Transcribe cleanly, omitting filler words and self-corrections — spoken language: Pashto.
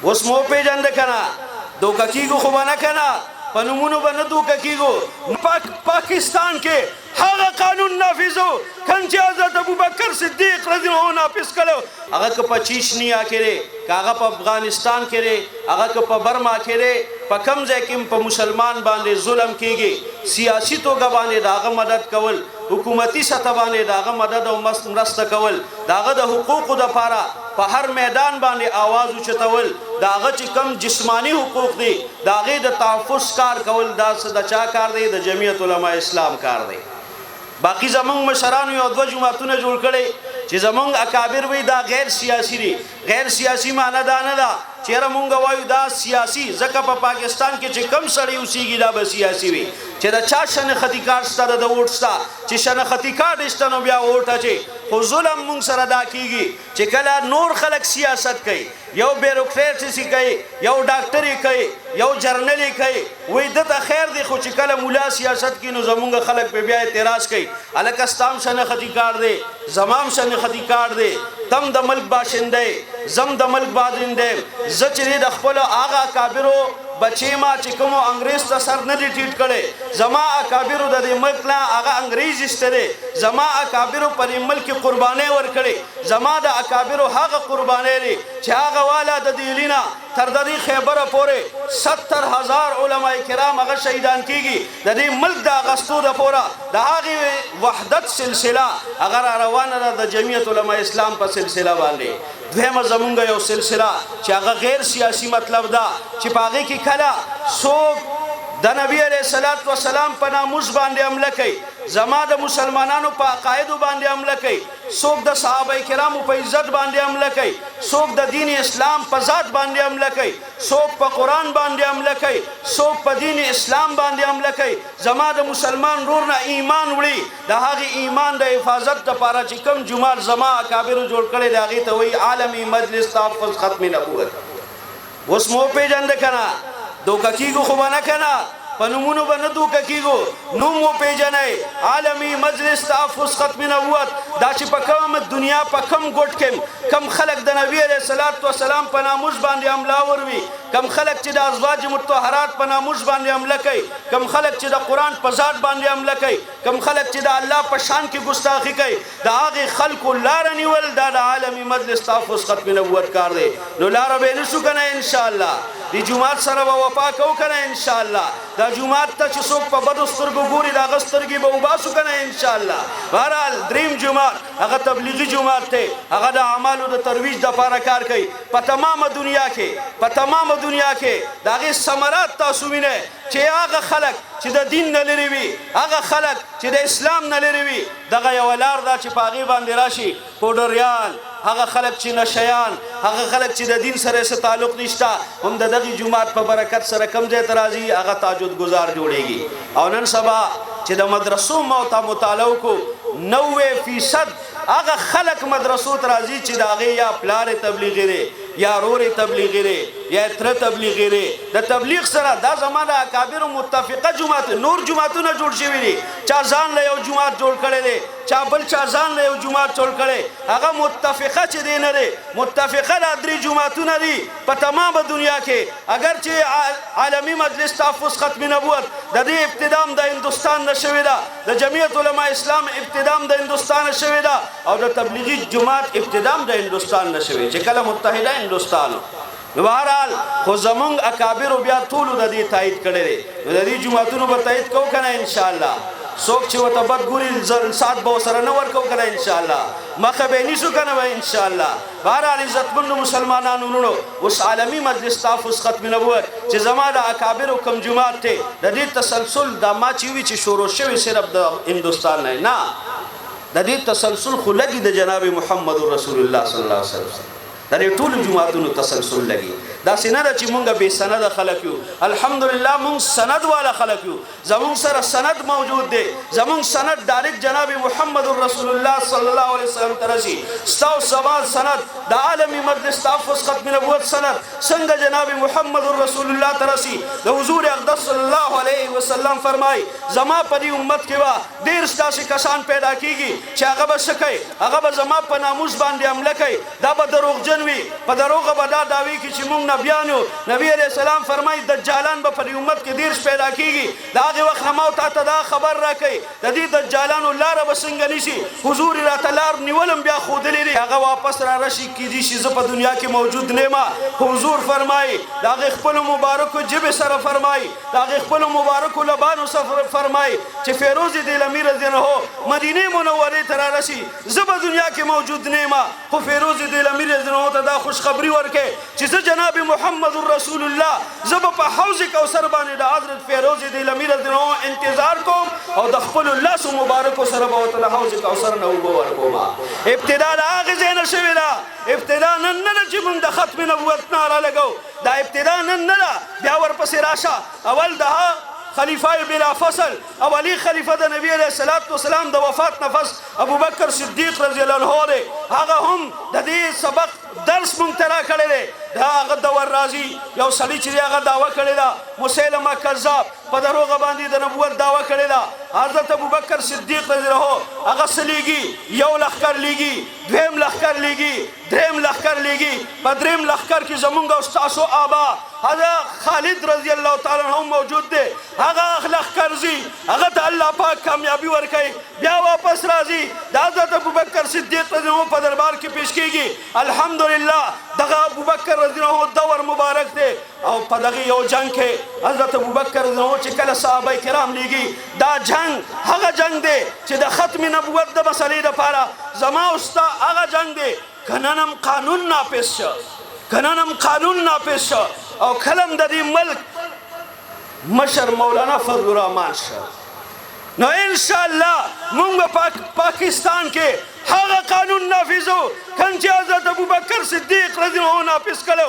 اوس مو پیژند کنه دوکه کیږو خو به نه کنه په نومونو به نه دوکه کیږو پاکستان کې هغه قانون نافذو کوم چې حضرت ابوبکر صدیق رضی الله عنه نافذ کړو هغه که په چیشنیا کې دی که هغه په افغانستان کې دی هغه که په برما کې دی په کوم ځای کې په مسلمان باندې ظلم کیږي سیاسي توګه باندې د هغه مدد کول حکومتي سطح باندې د هغه مدد او مرسته کول د هغه د حقوقو دپاره په هر میدان باندې آواز اوچتول د هغه چې کم جسمانی حقوق دي د هغې د تحفظ کار کول دا د چا کار دی د جمعیت علما اسلام کار دی باقی زمونږ مشرانو یو دوه جماعتونه جوړ کړي چې زمونږ اکابر وی دا غیر سیاسي دي غیر سیاسي معنی دا نه ده چیرې مونږ وایو دا سیاسي ځکه په پاکستان کې چې کم سړی اوسېږي دا به سیاسي وي چې د چا شناختي کارت شته د ووټ شته چې شناختي کارت شته نو بیا ووټ اچي خو ظلم مونږ سره دا کیږي چې کله نور خلک سیاست کوي یو بیروکریټسي کوي یو ډاکټري کوي یو جرنلي کوي وای دته خیر دی خو چې کله مولا سیاست کوي نو زمونږ خلک په بیا اعتراض کوي الکه ستام شناختي کارت دی زمام شناختي کارت دی تم د ملک باشنده زم د ملک باشنده زه چې د خپل هغه اکابرو بچی ما چې کومو انګریز ته سر نه دی ټیټ کړی زما اکابرو د دې ملک نه هغه انګریز ایستلی زما اکابرو پر ملک قربانۍ ورکړې زما د اکابرو هغه قربانۍ دی چې هغه والا د دهلي نه تر د دې خیبره پورې 70,000 علما کرام هغه شهیدان کیږي د دې ملک د اغستو دپاره د هغې وحدت سلسله هغه را روانه ده د جمعیت علما اسلام په سلسله باندې دویمه زمونږ یو سلسله چې هغه غیر سیاسي مطلب ده چې په هغې کې کله څوک د نبی علیه الصلاة والسلام په ناموس باندې حمله کوي زما د مسلمانانو په عقایدو باندې حمله کوي څوک د صحابه کرامو په عزت باندې حمله کوي څوک د دین اسلام په ذات باندې حمله کوي څوک په قرآن باندې حمله کوي څوک په دین اسلام باندې حمله کوي زما د مسلمان رور نه ایمان وړي د هغې ایمان د حفاظت دپاره چې کوم جومات زما اکابرو جوړ کړی د هغې ته وایي عالمي مجلس تحفظ ختم نبوت اوس مو پیژنده که نه دوکه کیږو خو به نه که نه په نومونو به نه دوکه کیږو نوم وپیژنئ عالمي مجلس تحفظ ختم نبوت دا چې په کومه دنیا په کم ګوټ کې کم خلک د نبي علیه الصلاة والسلام په ناموس باندې حملاور وي کم خلک چې د ازواج مطهرات په ناموس باندې حمله کوي کم خلک چې د قرآن په ذات باندې حمله کوي کم خلک چې د الله په شان کې ګستاخي کوي د هغې خلکو لاره نیول دا د عالمي مجلس تحفظ ختم نبوت کار دی نو لاره به یې نشو که نه انشاءالله دی جومات سره به وفا کوو که نه انشاءالله دا جومات ته چې څوک په بدو سترګو ګوري د هغه سترګې به وباسو که نه انشاءالله بهرحال دریم جومات هغه تبلیغي جومات دی هغه د اعمالو د ترویج دپاره کار کوي په تمامه دنیا کې د هغې ثمرات تاسو وینئ چې هغه خلک چې د دین نه لرې وي هغه خلک چې د اسلام نه لرې وي دغه یوه لار ده چې په هغې باندې راشي پوډریان هغه خلک چې نشیان هغه خلک چې د دین سره څه تعلق نشته هم د دغې جومات په برکت سره کوم ځای ته راځي هغه تهجد گزار جوړیږي او نن سبا چې د مدرسو مطالعه وکړو 90% هغه خلک مدرسو ته راځي چې د هغې یا پلار تبلیغي دی یا رور تبلیغی دی یا تره تبلیغی دی د تبلیغ سره دا زما د اکابرو متفقه جومات نور جوماتونه جوړ شوي دي چا ځان له یو جومات جوړ کړی دی چا بل چا ځان له یو جومات جوړ کړی هغه متفقه چې دی نه دی متفقه دا 3 جوماتونه دي په تمامه دنیا کې اگر چې عالمي مجلس تحفظ ختم نبوت د دې ابتدام د هندوستان نه شوې ده د جمعیت علما اسلام ابتدام د هندوستان نه شوې ده او د تبلیغي جومات ابتدام د هندوستان نه شوې چې کله متحده هندوستانو بهرحال خو زمونږ اکابرو بیا ټولو د دې تایید کړی دی نو د دې جوماتونو به تایید کوو که نه انشاءالله څوک چې ورته بد ګوري سات به ورسره نه ورکوو که نه انشاءالله مخه به یې نیسو که نه به انشاءالله بهرحال عزتمندو مسلمانانو وروڼو اوس عالمي مجلس تحفظ ختم نبوت چې زما د اکابرو کوم جومات دی د دې تسلسل دا ما چې وي چې شروع شوي صرف د هندوستان نه د دې تسلسل خو لګي د جناب محمد رسول الله صلی الله علیه وسلم د دې ټولو جوماتونو تسلسل لګي داسې نه ده چې مونږ بې سنده خلک یو الحمدلله مونږ سند والا خلک یو زمونږ سره سند موجود دی زمونږ سند ډایرکټ جناب محمد رسول الله صلی الله علیه وسلم ته رسي ستا او سبا سند د عالمي مجلس تحفظ ختم نبوت سند څنګه جناب محمد رسول الله ته رسي د حضور اقدس صلی الله علیه وسلم فرمایي زما په دې امت کې به ډېر داسې کسان پیدا کېږي چې هغه به څه کوي هغه به زما په ناموس باندې حمله کوي دا به دروغجن وزن وي په دروغه به دا دعوی کې چې موږ نبیان یو. نبی علیہ السلام فرمایي دجالان به په امت کې دیرش پیدا کیږي. د هغې وخت نه ما ته دا خبر راکوي د دې دجالانو لاره به څنګه نیسي. حضور راته لار نیولم بیا ښودلی دی هغه واپس را راشي کیدای شي زه په دنیا کې موجود نه یم. حضور فرمایي د هغې خپلو مبارکو ژبې سره فرمایي د هغې خپلو مبارکو لبانو سره فرمایي چې فیروز دهلوي رضی الله مدینې منورې ته را رسي زه په دنیا کې موجود نه یم. خو فیروز دهلوي رضی الله ته دا خوشخبري ورکړي چې زه جناب محمد رسول الله زه به په حوض کوثر باندې د حضرت فیروز دهلوي رضی الله انتظار کوم او د خپلو لاسو مبارکو سره به ورته له حوض کوثر نه اوبه ورکوم. ابتدا د هغې ځای نه شوې ده. ابتدا نن نه ده چې موږ د ختم نبوت ناره لګو. دا ابتدا نن نه ده. بیا ورپسې راشه اول د خلیفہ بلا فصل اولی خلیفہ د نبی علیہ الصلوۃ والسلام د وفات نفس ابو بکر صدیق رضی الله عنه دی. هغه هم د دې سبق درس مونږ ته راکړی دی. دا هغه دور راځي یو سړي چې هغه دعوه کړې ده مسیلمه کذاب په دروغه باندې د نبوت دعوه کړې ده. حضرت ابو بکر صدیق رضی الله هغه څه لیږي یو لښکر لیږي دویم لښکر لیږي دریم لښکر لیږي په دریم لښکر کې زمونږ او ستاسو آبا حضرت خالد رضی الله تعالی عنہ موجود دی. هغه لښکر ځي هغه ته الله پاک کامیابي ورکوي بیا واپس راځي د حضرت ابو بکر صدیق رضی الله په دربار کې پیش کیږي. الحمدلله دغه ابو بکر رضی الله دور مبارک دی او په دغه یو جنگ کې حضرت ابو بکر رضی الله چې کله صحابه کرام لیږي دا جنگ هغه جنگ دی چې د ختم نبوت د مسلې لپاره زما او ستا هغه جنگ دی. که نن هم قانون نافذ شه که نن هم قانون نافذ شه او کلم د دې ملک مشر مولانا فضل الرحمن شه نو انشاءالله مونږ په پاکستان کې هغه قانون نافذو کوم چې حضرت ابو بکر صدیق رضی الله عنه نافذ کړو.